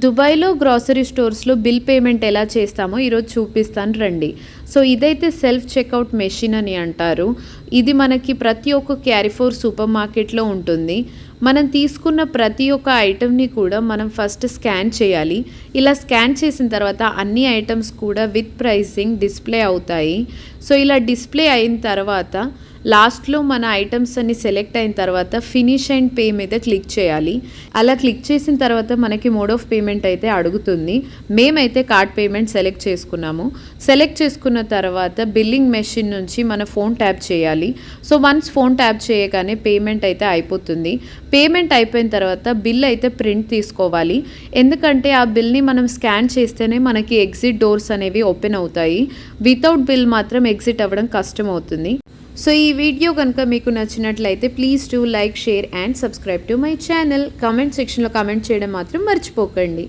దుబాయ్‌లో grocery స్టోర్స్‌లో bill payment ఎలా చేస్తామో ఈరోజు చూపిస్తాను రండి. సో ఇదైతే సెల్ఫ్ చెక్‌ఔట్ మెషిన్ అని అంటారు. ఇది మనకి ప్రతి ఒక్క క్యారిఫోర్ సూపర్ మార్కెట్‌లో ఉంటుంది. మనం తీసుకున్న ప్రతి ఒక్క ఐటెంని కూడా మనం ఫస్ట్ స్కాన్ చేయాలి. ఇలా స్కాన్ చేసిన తర్వాత అన్ని ఐటమ్స్ కూడా విత్ ప్రైసింగ్ డిస్‌ప్లే అవుతాయి. సో ఇలా డిస్‌ప్లే అయిన తర్వాత లాస్ట్లో మన ఐటమ్స్ అన్ని సెలెక్ట్ అయిన తర్వాత ఫినిష్ అండ్ పే మీద క్లిక్ చేయాలి. అలా క్లిక్ చేసిన తర్వాత మనకి మోడ్ ఆఫ్ పేమెంట్ అయితే అడుగుతుంది. మేమైతే కార్డ్ పేమెంట్ సెలెక్ట్ చేసుకున్నాము. సెలెక్ట్ చేసుకున్న తర్వాత బిల్లింగ్ మెషిన్ నుంచి మన ఫోన్ ట్యాప్ చేయాలి. సో వన్స్ ఫోన్ ట్యాప్ చేయగానే పేమెంట్ అయితే అయిపోతుంది. పేమెంట్ అయిపోయిన తర్వాత బిల్ అయితే ప్రింట్ తీసుకోవాలి. ఎందుకంటే ఆ బిల్ని మనం స్కాన్ చేస్తేనే మనకి ఎగ్జిట్ డోర్స్ అనేవి ఓపెన్ అవుతాయి. వితౌట్ బిల్ మాత్రం ఎగ్జిట్ అవ్వడం కష్టం అవుతుంది. సో ఈ వీడియో కనుక మీకు నచ్చినట్లయితే please do like, share and subscribe to my channel. Comment సెక్షన్లో కామెంట్ చేయడం మాత్రం మర్చిపోకండి.